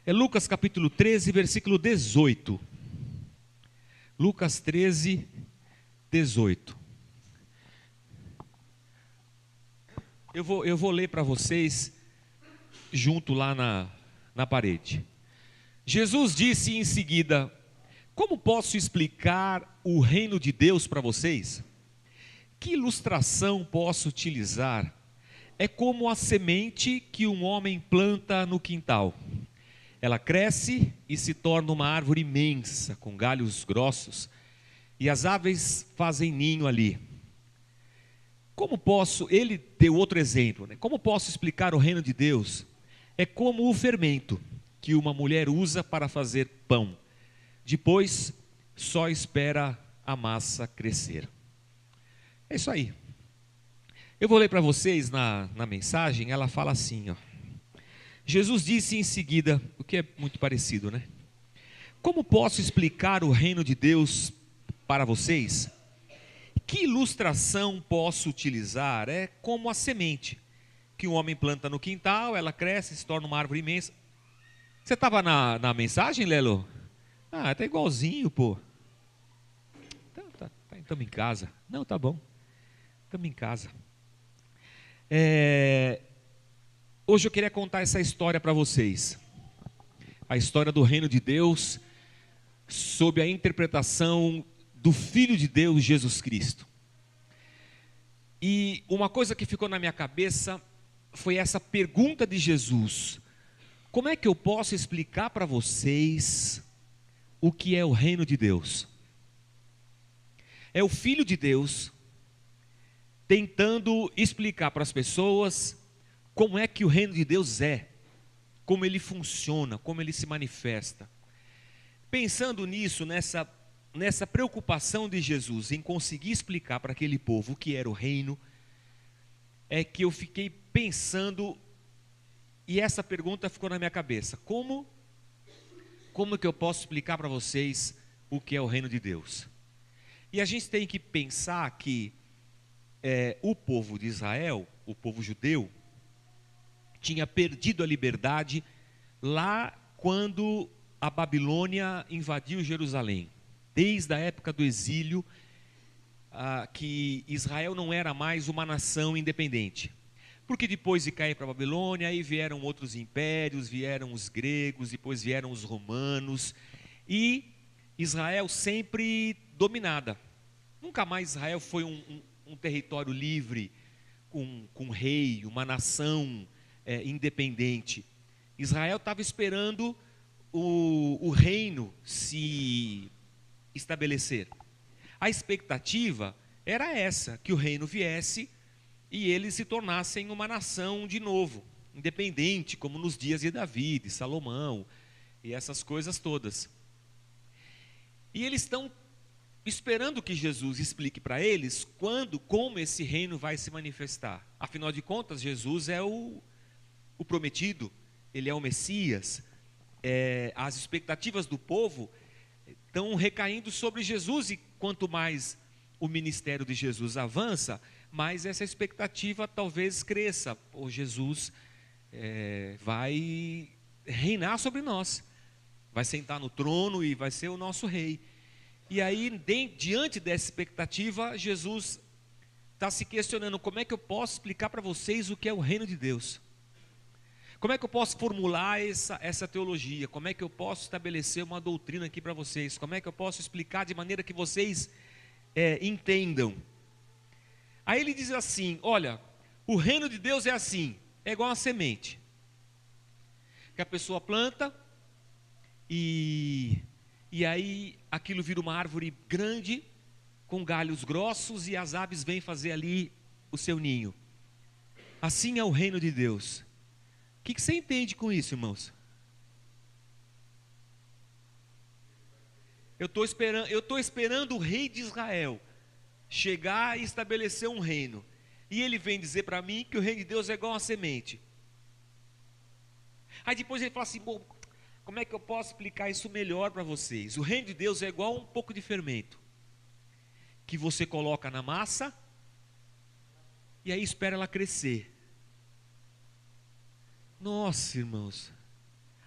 É Lucas capítulo 13, versículo 18. Lucas 13, 18. Eu vou ler para vocês junto lá na parede. Jesus disse em seguida: como posso explicar o reino de Deus para vocês? Que ilustração posso utilizar? É como a semente que um homem planta no quintal. Ela cresce e se torna uma árvore imensa, com galhos grossos, e as aves fazem ninho ali. Ele deu outro exemplo, né? Como posso explicar o reino de Deus? É como o fermento que uma mulher usa para fazer pão. Depois, só espera a massa crescer. É isso aí. Eu vou ler para vocês na mensagem, ela fala assim, ó. Jesus disse em seguida, o que é muito parecido, né? Como posso explicar o reino de Deus para vocês? Que ilustração posso utilizar? É como a semente que um homem planta no quintal, ela cresce e se torna uma árvore imensa. Você estava na mensagem, Lelo? Ah, tá igualzinho, pô. Estamos em casa. Não, tá bom. Estamos em casa. Hoje eu queria contar essa história para vocês. A história do reino de Deus, sob a interpretação do Filho de Deus, Jesus Cristo. E uma coisa que ficou na minha cabeça foi essa pergunta de Jesus: como é que eu posso explicar para vocês o que é o reino de Deus? É o Filho de Deus tentando explicar para as pessoas como é que o reino de Deus é, como ele funciona, como ele se manifesta. Pensando nisso, nessa preocupação de Jesus em conseguir explicar para aquele povo o que era o reino, é que eu fiquei pensando, e essa pergunta ficou na minha cabeça: como que eu posso explicar para vocês o que é o reino de Deus? E a gente tem que pensar que o povo de Israel, o povo judeu, tinha perdido a liberdade lá quando a Babilônia invadiu Jerusalém. Desde a época do exílio, que Israel não era mais uma nação independente. Porque depois de cair para a Babilônia, aí vieram outros impérios, vieram os gregos, depois vieram os romanos, e Israel sempre dominada. Nunca mais Israel foi um território livre, com rei, uma nação independente. Israel estava esperando o reino se estabelecer. A expectativa era essa, que o reino viesse e eles se tornassem uma nação de novo, independente, como nos dias de Davi, de Salomão e essas coisas todas. E eles estão esperando que Jesus explique para eles como esse reino vai se manifestar. Afinal de contas, Jesus é o prometido, ele é o Messias. As expectativas do povo estão recaindo sobre Jesus, e quanto mais o ministério de Jesus avança, mais essa expectativa talvez cresça. O Jesus vai reinar sobre nós, vai sentar no trono e vai ser o nosso rei. E aí, diante dessa expectativa, Jesus está se questionando: como é que eu posso explicar para vocês o que é o reino de Deus? Como é que eu posso formular essa teologia? Como é que eu posso estabelecer uma doutrina aqui para vocês? Como é que eu posso explicar de maneira que vocês entendam? Aí ele diz assim: olha, o reino de Deus é assim, é igual uma semente, que a pessoa planta, e aí aquilo vira uma árvore grande, com galhos grossos, e as aves vêm fazer ali o seu ninho. Assim é o reino de Deus. O que você entende com isso, irmãos? Eu estou esperando o rei de Israel chegar e estabelecer um reino, e ele vem dizer para mim que o reino de Deus é igual a semente. Aí depois ele fala assim: bom, como é que eu posso explicar isso melhor para vocês? O reino de Deus é igual a um pouco de fermento, que você coloca na massa, e aí espera ela crescer. Nossa, irmãos,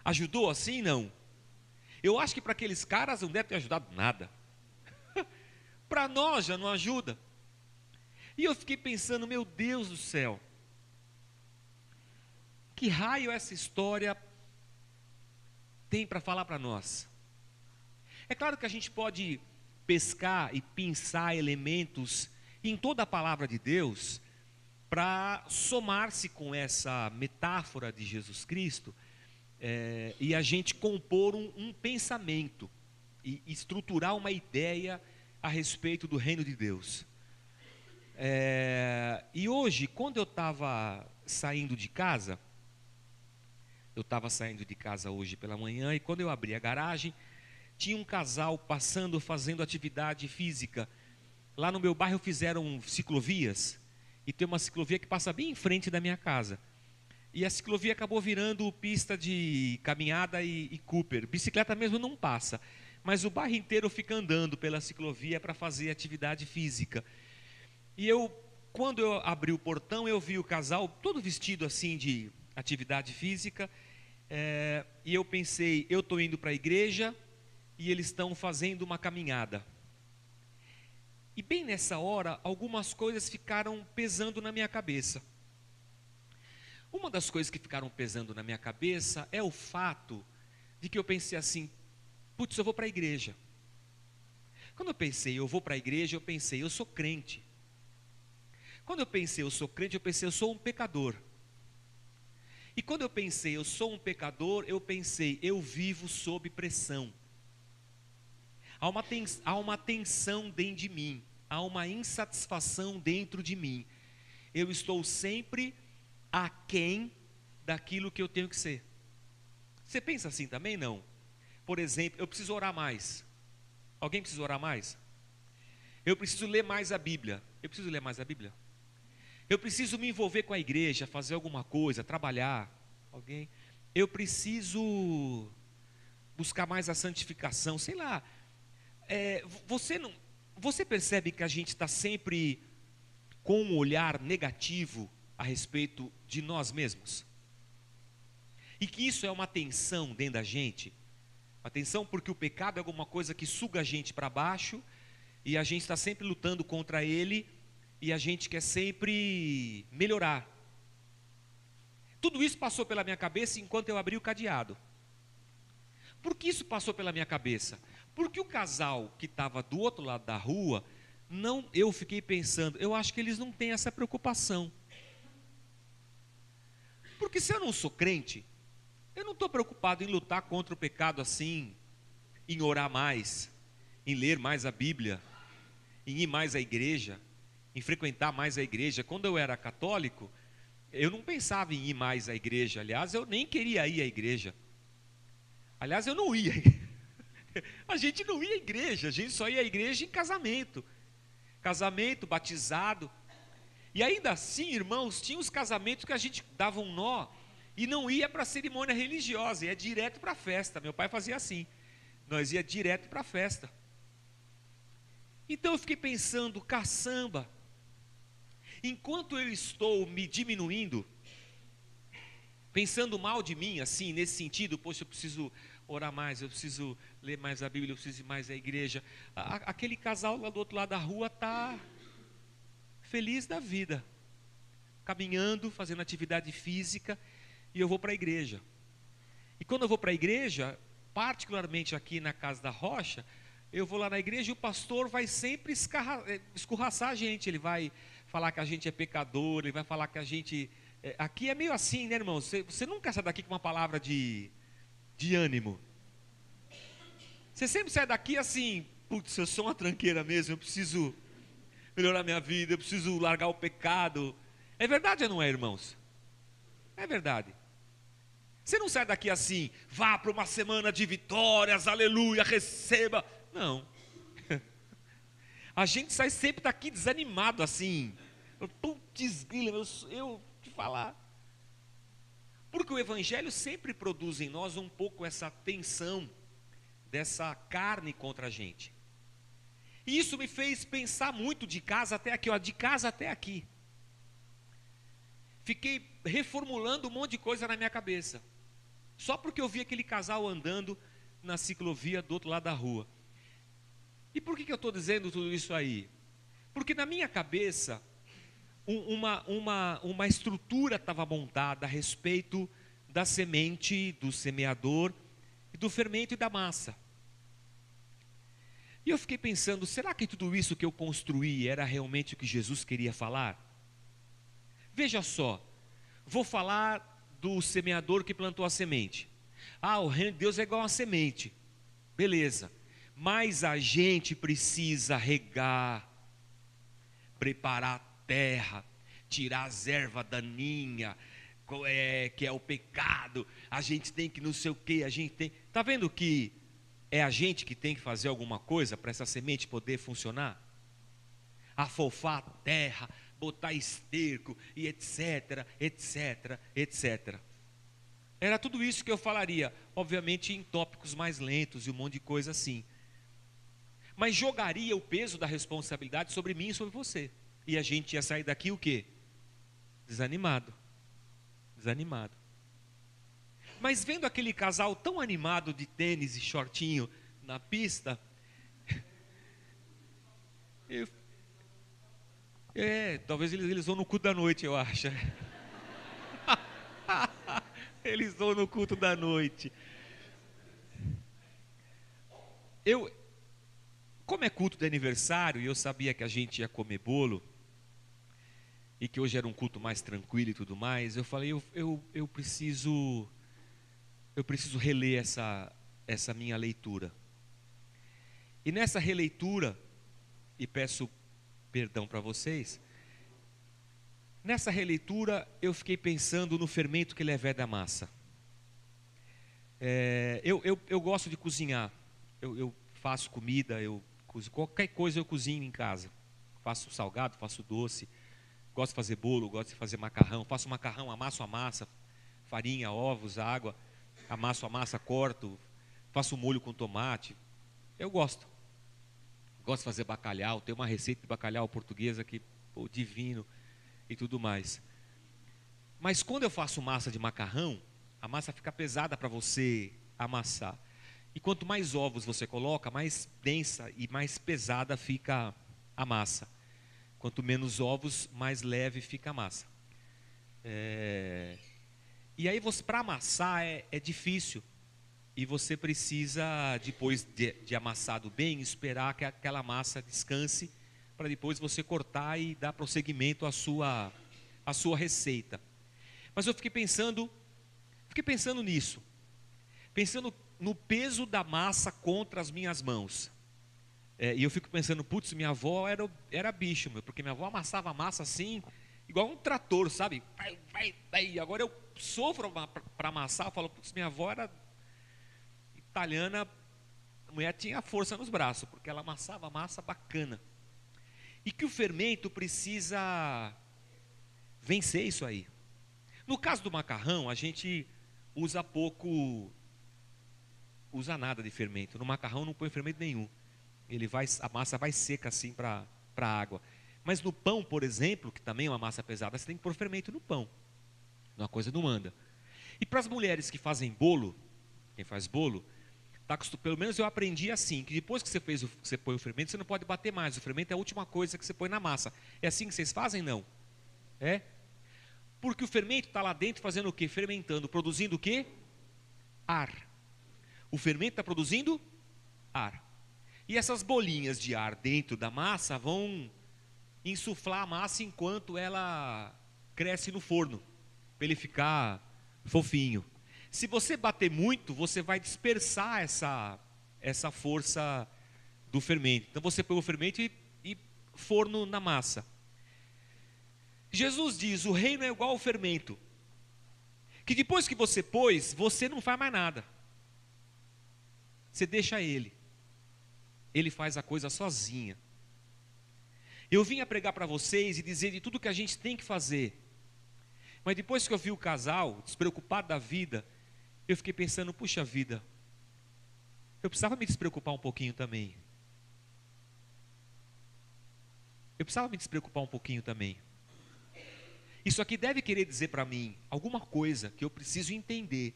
Ajudou assim? Não. Eu acho que para aqueles caras não deve ter ajudado nada. Para nós já não ajuda. E eu fiquei pensando, meu Deus do céu, que raio essa história tem para falar para nós? É claro que a gente pode pescar e pensar elementos em toda a palavra de Deus para somar-se com essa metáfora de Jesus Cristo e a gente compor um pensamento e estruturar uma ideia a respeito do reino de Deus. E hoje, quando eu estava saindo de casa, hoje pela manhã, e quando eu abri a garagem, tinha um casal passando, fazendo atividade física. Lá no meu bairro fizeram ciclovias, e tem uma ciclovia que passa bem em frente da minha casa. E a ciclovia acabou virando pista de caminhada e Cooper. Bicicleta mesmo não passa, mas o bairro inteiro fica andando pela ciclovia para fazer atividade física. E quando eu abri o portão, eu vi o casal todo vestido assim de atividade física, e eu pensei, eu estou indo para a igreja e eles estão fazendo uma caminhada. E bem nessa hora, algumas coisas ficaram pesando na minha cabeça. Uma das coisas que ficaram pesando na minha cabeça é o fato de que eu pensei assim, putz, eu vou para a igreja. Quando eu pensei, eu vou para a igreja, eu pensei, eu sou crente. Quando eu pensei, eu sou crente, eu pensei, eu sou um pecador. E quando eu pensei, eu sou um pecador, eu pensei, eu vivo sob pressão. Há uma tensão dentro de mim, há uma insatisfação dentro de mim. Eu estou sempre aquém daquilo que eu tenho que ser. Você pensa assim também? Não. Por exemplo, eu preciso orar mais. Alguém precisa orar mais? Eu preciso ler mais a Bíblia. Eu preciso ler mais a Bíblia? Eu preciso me envolver com a igreja, fazer alguma coisa, trabalhar. Alguém? Eu preciso buscar mais a santificação, sei lá. Você percebe que a gente está sempre com um olhar negativo a respeito de nós mesmos? E que isso é uma tensão dentro da gente? Uma tensão porque o pecado é alguma coisa que suga a gente para baixo e a gente está sempre lutando contra ele e a gente quer sempre melhorar. Tudo isso passou pela minha cabeça enquanto eu abri o cadeado. Por que isso passou pela minha cabeça? Porque o casal que estava do outro lado da rua, eu fiquei pensando, eu acho que eles não têm essa preocupação. Porque se eu não sou crente, eu não estou preocupado em lutar contra o pecado assim, em orar mais, em ler mais a Bíblia, em ir mais à igreja, em frequentar mais a igreja. Quando eu era católico, eu não pensava em ir mais à igreja. Aliás, eu nem queria ir à igreja. Aliás, eu não ia. A gente não ia à igreja, a gente só ia à igreja em casamento. Casamento, batizado. E ainda assim, irmãos, tinha os casamentos que a gente dava um nó e não ia para a cerimônia religiosa, ia direto para a festa. Meu pai fazia assim, nós ia direto para a festa. Então eu fiquei pensando, caçamba, enquanto eu estou me diminuindo, pensando mal de mim, assim, nesse sentido, poxa, eu preciso orar mais, eu preciso ler mais a Bíblia, eu preciso ir mais à igreja. Aquele casal lá do outro lado da rua está feliz da vida, caminhando, fazendo atividade física, e eu vou para a igreja. E quando eu vou para a igreja, particularmente aqui na Casa da Rocha, eu vou lá na igreja e o pastor vai sempre escorraçar a gente. Ele vai falar que a gente é pecador, ele vai falar que a gente... aqui é meio assim, né, irmão? Você nunca sai daqui com uma palavra de ânimo. Você sempre sai daqui assim, putz, eu sou uma tranqueira mesmo, eu preciso melhorar minha vida, eu preciso largar o pecado. É verdade ou não é, irmãos? É verdade. Você não sai daqui assim, vá para uma semana de vitórias, aleluia, receba. Não. A gente sai sempre daqui desanimado assim. Putz, eu te falar. Porque o evangelho sempre produz em nós um pouco essa tensão dessa carne contra a gente. E isso me fez pensar muito de casa até aqui, de casa até aqui. Fiquei reformulando um monte de coisa na minha cabeça. Só porque eu vi aquele casal andando na ciclovia do outro lado da rua. E por que eu estou dizendo tudo isso aí? Porque na minha cabeça, uma estrutura estava montada a respeito da semente, do semeador, e do fermento e da massa. E eu fiquei pensando, será que tudo isso que eu construí era realmente o que Jesus queria falar? Veja só, vou falar do semeador que plantou a semente. O reino de Deus é igual a semente. Beleza. Mas a gente precisa regar, preparar a terra, tirar as ervas daninhas, que é o pecado. A gente tem que não sei o que, a gente tem... Está vendo que é a gente que tem que fazer alguma coisa para essa semente poder funcionar? Afofar a terra, botar esterco e etc, etc, etc. Era tudo isso que eu falaria, obviamente em tópicos mais lentos e um monte de coisa assim. Mas jogaria o peso da responsabilidade sobre mim e sobre você. E a gente ia sair daqui o quê? Desanimado. Desanimado. Mas vendo aquele casal tão animado de tênis e shortinho na pista, talvez eles vão no culto da noite, eu acho. Eles vão no culto da noite. Como é culto de aniversário, e eu sabia que a gente ia comer bolo, e que hoje era um culto mais tranquilo e tudo mais, eu falei, eu preciso reler essa minha leitura. E nessa releitura, e peço perdão para vocês, nessa releitura eu fiquei pensando no fermento que levé da massa. Eu gosto de cozinhar, eu faço comida, qualquer coisa eu cozinho em casa. Faço salgado, faço doce, gosto de fazer bolo, gosto de fazer macarrão. Faço macarrão, amasso a massa, farinha, ovos, água, amasso a massa, corto, faço molho com tomate. Eu gosto de fazer bacalhau, tem uma receita de bacalhau portuguesa que, divino e tudo mais. Mas quando eu faço massa de macarrão, a massa fica pesada para você amassar. E quanto mais ovos você coloca, mais densa e mais pesada fica a massa. Quanto menos ovos, mais leve fica a massa. E aí para amassar é difícil. E você precisa, depois de amassado bem, esperar que aquela massa descanse, para depois você cortar e dar prosseguimento à sua receita. Mas eu fiquei pensando nisso. Pensando no peso da massa contra as minhas mãos. E eu fico pensando, putz, minha avó era bicho, porque minha avó amassava a massa assim, igual um trator, sabe? Vai. Agora eu sofro para amassar, eu falo, putz, minha avó era italiana, a mulher tinha força nos braços, porque ela amassava a massa bacana. E que o fermento precisa vencer isso aí. No caso do macarrão, a gente usa nada de fermento. No macarrão não põe fermento nenhum. A massa vai seca assim para a água. Mas no pão, por exemplo, que também é uma massa pesada, você tem que pôr fermento no pão. Uma coisa não anda. E para as mulheres que fazem bolo, quem faz bolo, pelo menos eu aprendi assim, que depois que você põe o fermento, você não pode bater mais. O fermento é a última coisa que você põe na massa. É assim que vocês fazem? Não. É? Porque o fermento está lá dentro fazendo o quê? Fermentando, produzindo o quê? Ar. O fermento está produzindo ar. E essas bolinhas de ar dentro da massa vão insuflar a massa enquanto ela cresce no forno, para ele ficar fofinho. Se você bater muito, você vai dispersar essa força do fermento. Então você põe o fermento e forno na massa. Jesus diz, o reino é igual ao fermento, que depois que você pôs, você não faz mais nada. Você deixa ele faz a coisa sozinha. Eu vim a pregar para vocês e dizer de tudo que a gente tem que fazer. Mas depois que eu vi o casal despreocupado da vida, eu fiquei pensando, puxa vida, eu precisava me despreocupar um pouquinho também. Isso aqui deve querer dizer para mim alguma coisa que eu preciso entender.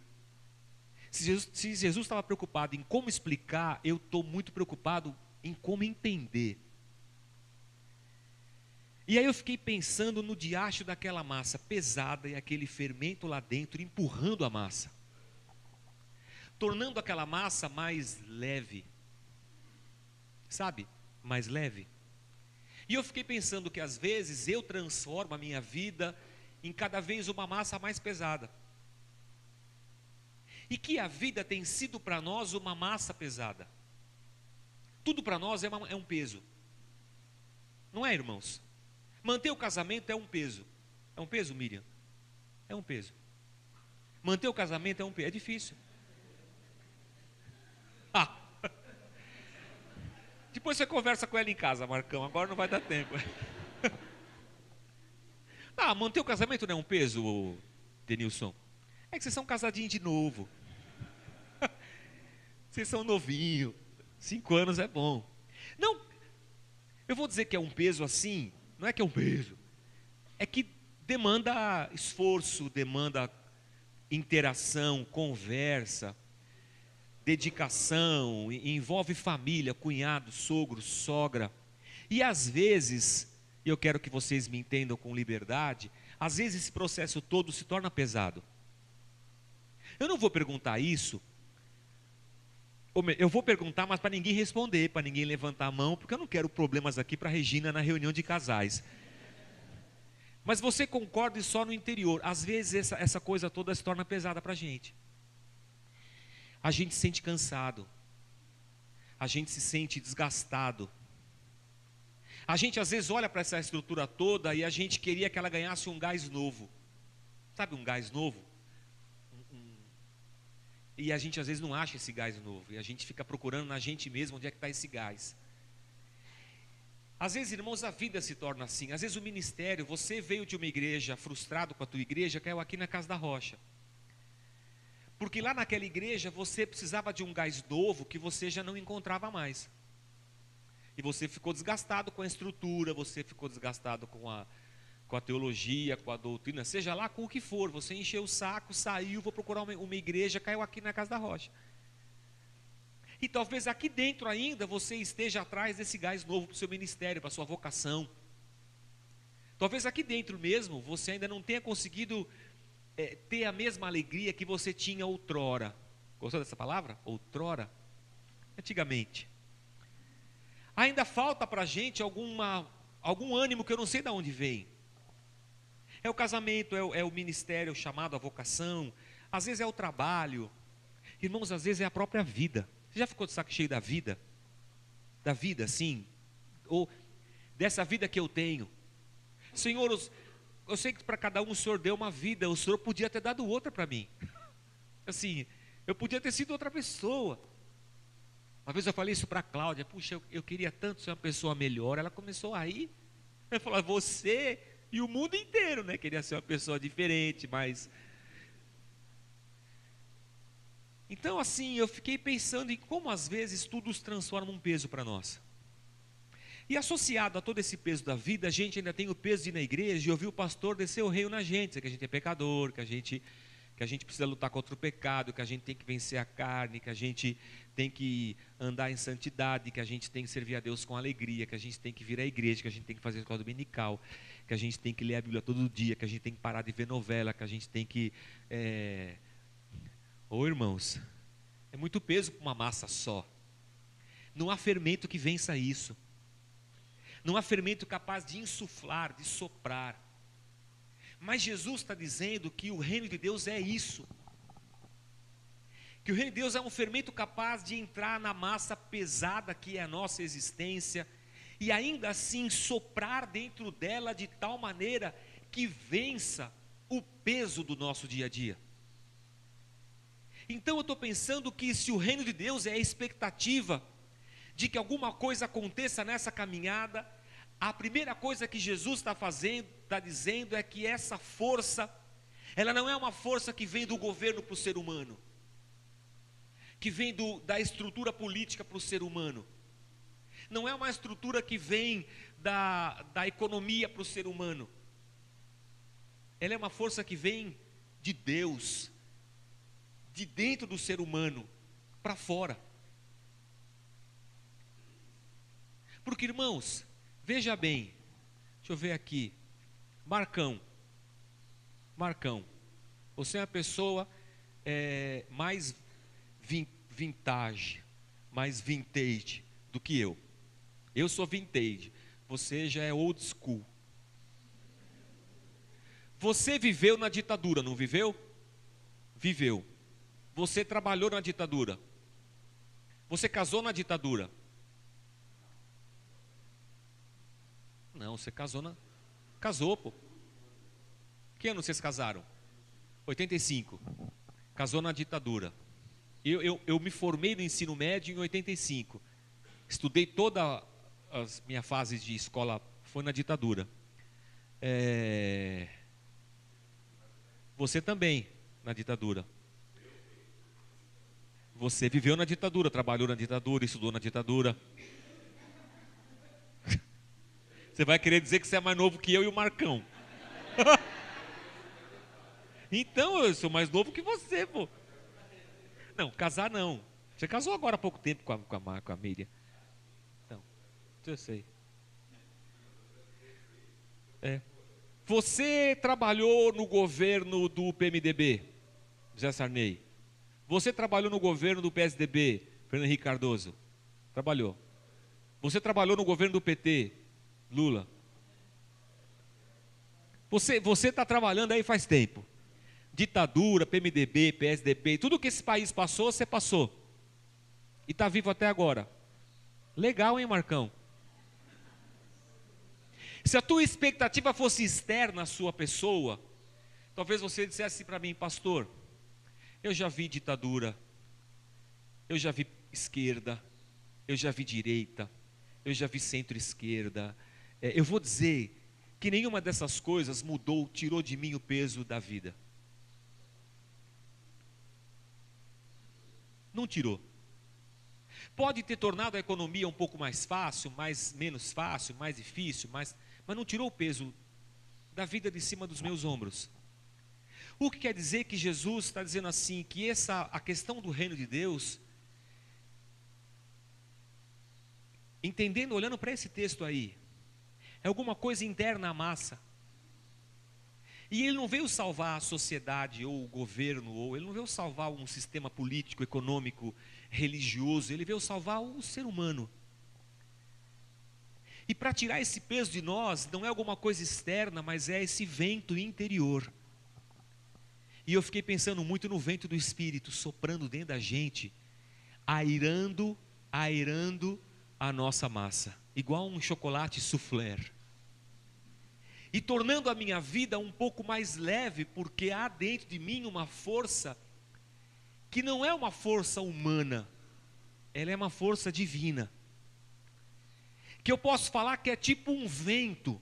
Se Jesus estava preocupado em como explicar, eu estou muito preocupado em como entender. E aí eu fiquei pensando no diacho daquela massa pesada e aquele fermento lá dentro empurrando a massa, tornando aquela massa mais leve, sabe? Mais leve. E eu fiquei pensando que às vezes eu transformo a minha vida em cada vez uma massa mais pesada. E que a vida tem sido para nós uma massa pesada. Tudo para nós é um peso. Não é, irmãos? Manter o casamento é um peso. É um peso, Miriam? É um peso. Manter o casamento é um peso. É difícil. Ah. Depois você conversa com ela em casa, Marcão. Agora não vai dar tempo. Manter o casamento não é um peso, Denilson? É que vocês são casadinhos de novo. Vocês são novinhos. 5 anos é bom. Não, eu vou dizer que é um peso assim. Não é que é um peso. É que demanda esforço, demanda interação, conversa, dedicação, envolve família, cunhado, sogro, sogra. E às vezes, eu quero que vocês me entendam com liberdade, às vezes esse processo todo se torna pesado. Eu não vou perguntar isso, eu vou perguntar, mas para ninguém responder, para ninguém levantar a mão, porque eu não quero problemas aqui para a Regina na reunião de casais. Mas você concorda só no interior. Às vezes essa coisa toda se torna pesada para a gente. A gente se sente cansado. A gente se sente desgastado. A gente às vezes olha para essa estrutura toda e a gente queria que ela ganhasse um gás novo. Sabe um gás novo? E a gente às vezes não acha esse gás novo. E a gente fica procurando na gente mesmo onde é que está esse gás. Às vezes, irmãos, a vida se torna assim. Às vezes o ministério, você veio de uma igreja frustrado com a tua igreja, caiu aqui na Casa da Rocha. Porque lá naquela igreja você precisava de um gás novo que você já não encontrava mais. E você ficou desgastado com a estrutura, você ficou desgastado com a teologia, com a doutrina, seja lá com o que for. Você encheu o saco, saiu, vou procurar uma igreja, caiu aqui na Casa da Rocha. E talvez aqui dentro ainda você esteja atrás desse gás novo para o seu ministério, para a sua vocação. Talvez aqui dentro mesmo você ainda não tenha conseguido ter a mesma alegria que você tinha outrora. Gostou dessa palavra? Outrora? Antigamente. Ainda falta para a gente algum ânimo que eu não sei de onde vem. É o casamento, é o ministério, o chamado, a vocação. Às vezes é o trabalho. Irmãos, às vezes é a própria vida. Você já ficou de saco cheio da vida? Da vida, sim. Ou dessa vida que eu tenho. Senhor, eu sei que para cada um o Senhor deu uma vida. O Senhor podia ter dado outra para mim. Assim, eu podia ter sido outra pessoa. Uma vez eu falei isso para a Cláudia. Puxa, eu queria tanto ser uma pessoa melhor. Ela começou a rir. Ela falou, você e o mundo inteiro, né? Queria ser uma pessoa diferente, mas... Então assim, eu fiquei pensando em como às vezes tudo se transforma num peso para nós. E associado a todo esse peso da vida, a gente ainda tem o peso de ir na igreja e ouvir o pastor descer o reino na gente, que a gente é pecador, que a gente precisa lutar contra o pecado, que a gente tem que vencer a carne, que a gente tem que andar em santidade, que a gente tem que servir a Deus com alegria, que a gente tem que vir à igreja, que a gente tem que fazer a escola dominical, que a gente tem que ler a Bíblia todo dia, que a gente tem que parar de ver novela, que a gente tem que... Ô irmãos, é muito peso para uma massa só. Não há fermento que vença isso. Não há fermento capaz de insuflar, de soprar. Mas Jesus está dizendo que o reino de Deus é isso. Que o reino de Deus é um fermento capaz de entrar na massa pesada que é a nossa existência e ainda assim soprar dentro dela de tal maneira que vença o peso do nosso dia a dia. Então eu estou pensando que se o reino de Deus é a expectativa de que alguma coisa aconteça nessa caminhada, a primeira coisa que Jesus está dizendo é que essa força, ela não é uma força que vem do governo para o ser humano, que vem da estrutura política para o ser humano, não é uma estrutura que vem da economia para o ser humano, ela é uma força que vem de Deus, de dentro do ser humano para fora. Porque, irmãos, veja bem, deixa eu ver aqui, Marcão, você é uma pessoa mais vintage, mais vintage do que eu. Eu sou vintage, você já é old school. Você viveu na ditadura, não viveu? Viveu. Você trabalhou na ditadura. Você casou na ditadura. Não, você casou, pô. Que ano vocês casaram? 85. Casou na ditadura. Eu me formei no ensino médio em 85. Estudei toda a minha fase de escola, foi na ditadura. Você também, na ditadura. Você viveu na ditadura, trabalhou na ditadura, estudou na ditadura. Você vai querer dizer que você é mais novo que eu e o Marcão. Então, eu sou mais novo que você, pô. Não, casar não. Você casou agora há pouco tempo com a Miriam. Então, eu sei. Você trabalhou no governo do PMDB, José Sarney. Você trabalhou no governo do PSDB, Fernando Henrique Cardoso. Trabalhou. Você trabalhou no governo do PT, Lula. Você está trabalhando aí faz tempo. Ditadura, PMDB, PSDB, tudo que esse país passou, você passou. E está vivo até agora. Legal, hein, Marcão? Se a tua expectativa fosse externa à sua pessoa, talvez você dissesse para mim, pastor, eu já vi ditadura, eu já vi esquerda, eu já vi direita, eu já vi centro-esquerda. Eu vou dizer que nenhuma dessas coisas mudou, tirou de mim o peso da vida. Não tirou. Pode ter tornado a economia um pouco mais fácil, menos fácil, mais difícil, mas não tirou o peso da vida de cima dos meus ombros. O que quer dizer que Jesus está dizendo assim, que a questão do reino de Deus, entendendo, olhando para esse texto aí, é alguma coisa interna à massa. E ele não veio salvar a sociedade ou o governo, ou ele não veio salvar um sistema político, econômico, religioso, ele veio salvar o ser humano. E para tirar esse peso de nós, não é alguma coisa externa, mas é esse vento interior. E eu fiquei pensando muito no vento do Espírito, soprando dentro da gente, airando a nossa massa, igual um chocolate soufflé. E tornando a minha vida um pouco mais leve, porque há dentro de mim uma força, que não é uma força humana, ela é uma força divina. Que eu posso falar que é tipo um vento,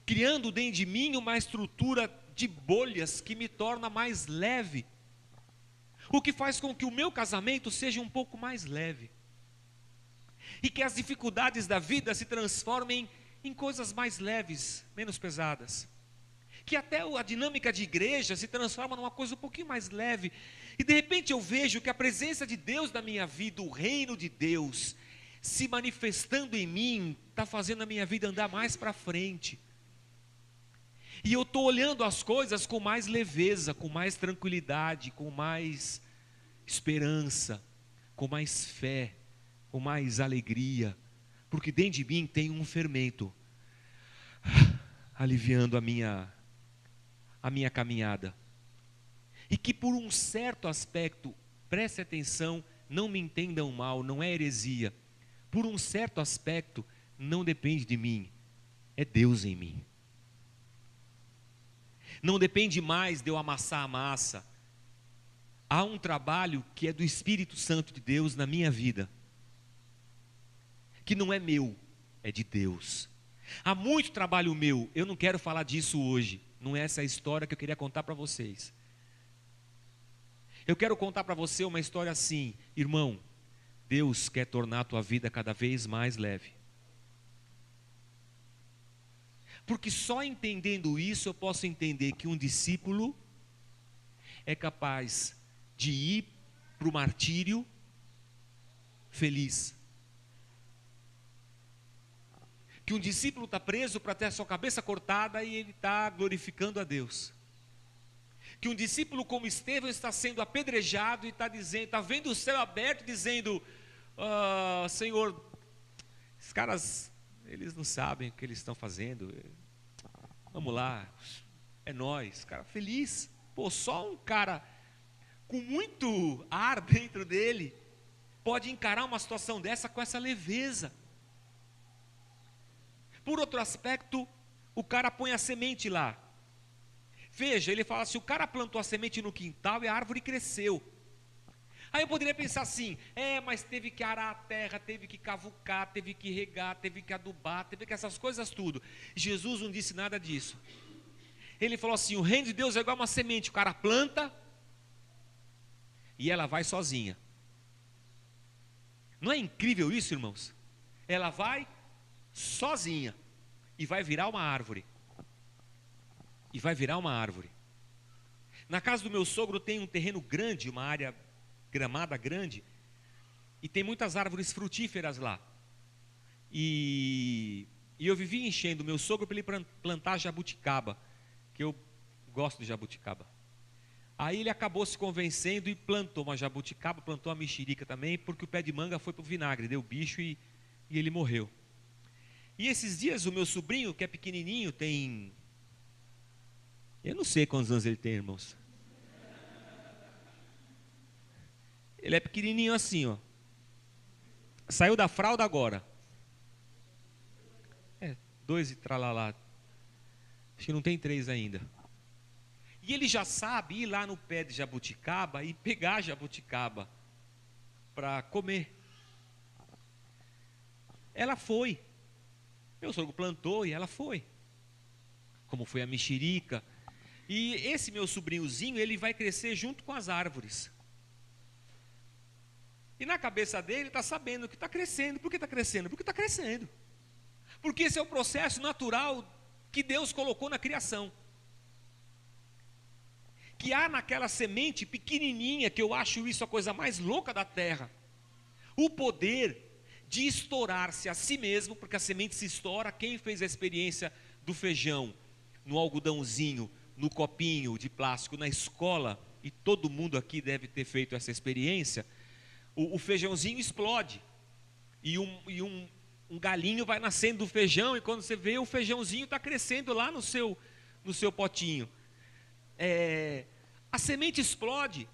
criando dentro de mim uma estrutura de bolhas que me torna mais leve. O que faz com que o meu casamento seja um pouco mais leve. E que as dificuldades da vida se transformem em coisas mais leves, menos pesadas. Que até a dinâmica de igreja se transforma numa coisa um pouquinho mais leve. E de repente eu vejo que a presença de Deus na minha vida, o reino de Deus, se manifestando em mim, está fazendo a minha vida andar mais para frente. E eu estou olhando as coisas com mais leveza, com mais tranquilidade, com mais esperança, com mais fé, com mais alegria, porque dentro de mim tem um fermento, aliviando a minha caminhada. E que por um certo aspecto, preste atenção, não me entendam mal, não é heresia, por um certo aspecto, não depende de mim, é Deus em mim. Não depende mais de eu amassar a massa. Há um trabalho que é do Espírito Santo de Deus na minha vida, que não é meu, é de Deus. Há muito trabalho meu, eu não quero falar disso hoje, não é essa a história que eu queria contar para vocês. Eu quero contar para você uma história assim, irmão, Deus quer tornar a tua vida cada vez mais leve. Porque só entendendo isso eu posso entender que um discípulo é capaz de ir para o martírio feliz. Que um discípulo está preso para ter a sua cabeça cortada e ele está glorificando a Deus. Que um discípulo como Estevão está sendo apedrejado e está dizendo, está vendo o céu aberto dizendo, Senhor, esses caras, eles não sabem o que eles estão fazendo. Vamos lá, é nós, cara feliz. Pô, só um cara com muito ar dentro dele pode encarar uma situação dessa com essa leveza. Por outro aspecto, o cara põe a semente lá. Veja, ele fala assim, o cara plantou a semente no quintal e a árvore cresceu. Aí eu poderia pensar assim, mas teve que arar a terra, teve que cavucar, teve que regar, teve que adubar, teve que essas coisas tudo. Jesus não disse nada disso. Ele falou assim, o reino de Deus é igual uma semente, o cara planta e ela vai sozinha. Não é incrível isso, irmãos? Ela vai sozinha e vai virar uma árvore. E vai virar uma árvore. Na casa do meu sogro tem um terreno grande, uma área gramada grande, e tem muitas árvores frutíferas lá. E eu vivi enchendo o meu sogro para ele plantar jabuticaba, que eu gosto de jabuticaba. Aí ele acabou se convencendo e plantou uma jabuticaba, plantou uma mexerica também, porque o pé de manga foi para o vinagre, deu bicho e ele morreu. E esses dias o meu sobrinho, que é pequenininho, tem... Eu não sei quantos anos ele tem, irmãos. Ele é pequenininho assim, ó. Saiu da fralda agora. 2 e tralalá. Acho que não tem 3 ainda. E ele já sabe ir lá no pé de jabuticaba e pegar jabuticaba para comer. Ela foi. Meu sogro plantou e ela foi. Como foi a mexerica. E esse meu sobrinhozinho, ele vai crescer junto com as árvores. E na cabeça dele está sabendo que está crescendo. Por que está crescendo? Porque está crescendo. Porque esse é o processo natural que Deus colocou na criação. Que há naquela semente pequenininha, que eu acho isso a coisa mais louca da terra, o poder de estourar-se a si mesmo, porque a semente se estoura. Quem fez a experiência do feijão no algodãozinho, no copinho de plástico na escola, e todo mundo aqui deve ter feito essa experiência, o feijãozinho explode, e um galinho vai nascendo do feijão, e quando você vê, o feijãozinho está crescendo lá no seu potinho. A semente explode,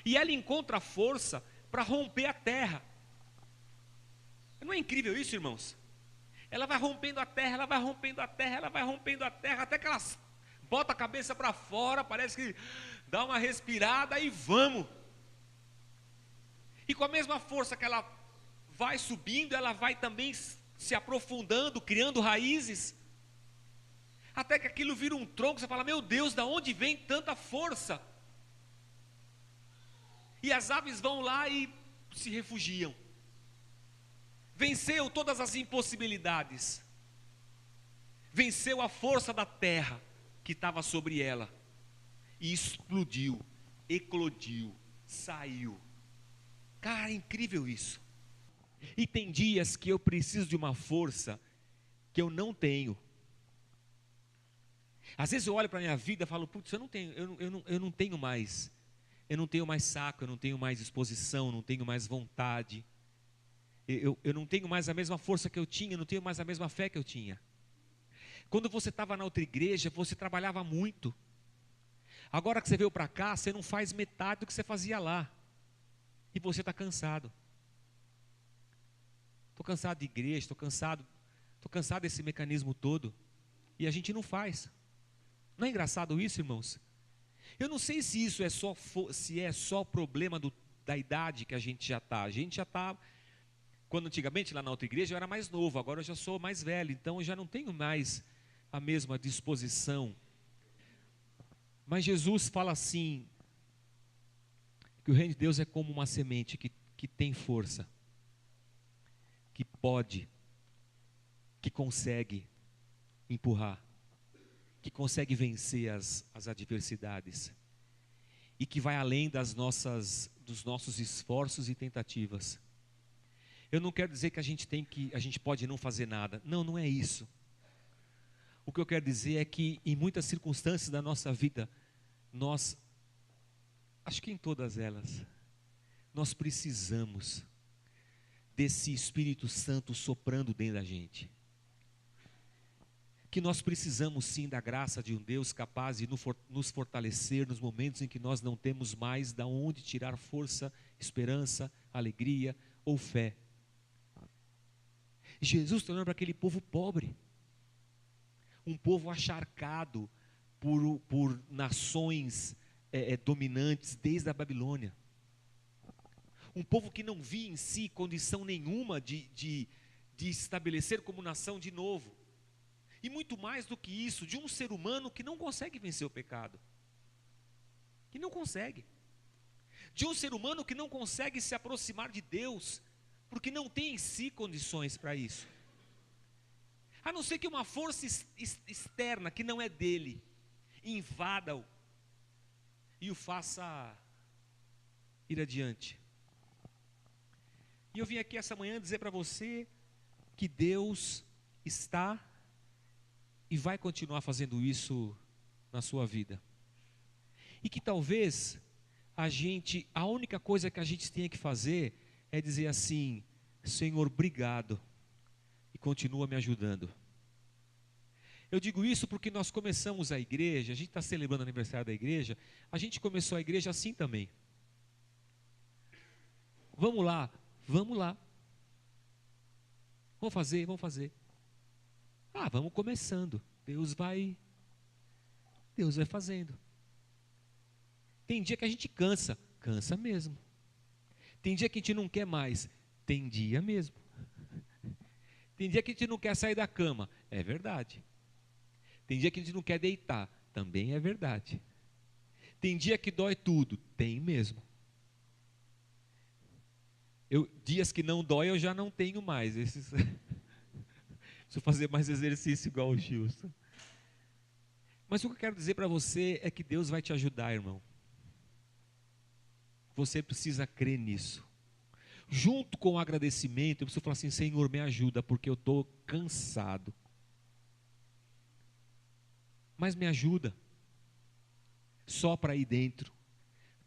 e ela encontra força para romper a terra. Não é incrível isso, irmãos? Ela vai rompendo a terra, ela vai rompendo a terra, ela vai rompendo a terra, até que ela bota a cabeça para fora, parece que dá uma respirada e vamos. E com a mesma força que ela vai subindo, ela vai também se aprofundando, criando raízes, até que aquilo vira um tronco. Você fala, meu Deus, da onde vem tanta força? E as aves vão lá e se refugiam. Venceu todas as impossibilidades. Venceu a força da terra que estava sobre ela. E explodiu, eclodiu, saiu. Cara, é incrível isso. E tem dias que eu preciso de uma força que eu não tenho. Às vezes eu olho para a minha vida e falo, putz, eu não tenho mais. Eu não tenho mais saco, eu não tenho mais disposição, eu não tenho mais vontade. Eu não tenho mais a mesma força que eu tinha, eu não tenho mais a mesma fé que eu tinha. Quando você estava na outra igreja, você trabalhava muito. Agora que você veio para cá, você não faz metade do que você fazia lá. E você está cansado. Estou cansado de igreja, estou cansado desse mecanismo todo. E a gente não faz. Não é engraçado isso, irmãos? Eu não sei se isso é só problema da idade que a gente já está. A gente já está... Quando antigamente lá na outra igreja eu era mais novo, agora eu já sou mais velho, então eu já não tenho mais a mesma disposição. Mas Jesus fala assim, que o reino de Deus é como uma semente que tem força, que pode, que consegue empurrar, que consegue vencer as adversidades. e que vai além dos nossos esforços e tentativas. Eu não quero dizer que a gente pode não fazer nada. Não, não é isso. O que eu quero dizer é que em muitas circunstâncias da nossa vida, acho que em todas elas, nós precisamos desse Espírito Santo soprando dentro da gente. Que nós precisamos sim da graça de um Deus capaz de nos fortalecer nos momentos em que nós não temos mais de onde tirar força, esperança, alegria ou fé. Jesus está olhando para aquele povo pobre, um povo acharcado por nações dominantes desde a Babilônia. Um povo que não via em si condição nenhuma de estabelecer como nação de novo. E muito mais do que isso, de um ser humano que não consegue vencer o pecado. Que não consegue. De um ser humano que não consegue se aproximar de Deus, porque não tem em si condições para isso. A não ser que uma força externa, que não é dele, invada-o e o faça ir adiante. E eu vim aqui essa manhã dizer para você que Deus está e vai continuar fazendo isso na sua vida. E que talvez a única coisa que a gente tenha que fazer é dizer assim: Senhor, obrigado, e continua me ajudando. Eu digo isso porque nós começamos a igreja, a gente está celebrando o aniversário da igreja, a gente começou a igreja assim também. Vamos lá. Vamos fazer. Vamos começando. Deus vai fazendo. Tem dia que a gente cansa mesmo. Tem dia que a gente não quer mais, tem dia mesmo. Tem dia que a gente não quer sair da cama, é verdade. Tem dia que a gente não quer deitar, também é verdade. Tem dia que dói tudo, tem mesmo. Dias que não dói eu já não tenho mais. Preciso fazer mais exercício igual o Gilson. Mas o que eu quero dizer para você é que Deus vai te ajudar, irmão. Você precisa crer nisso. Junto com o agradecimento, eu preciso falar assim: Senhor, me ajuda, porque eu estou cansado. Mas me ajuda. Sopra aí dentro.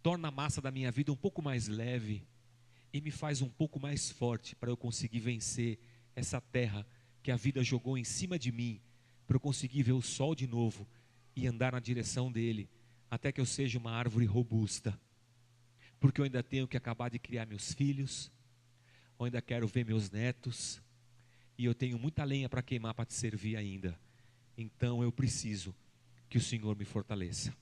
Torna a massa da minha vida um pouco mais leve. E me faz um pouco mais forte para eu conseguir vencer essa terra que a vida jogou em cima de mim, para eu conseguir ver o sol de novo e andar na direção dele, até que eu seja uma árvore robusta. Porque eu ainda tenho que acabar de criar meus filhos, eu ainda quero ver meus netos, e eu tenho muita lenha para queimar para te servir ainda. Então eu preciso que o Senhor me fortaleça.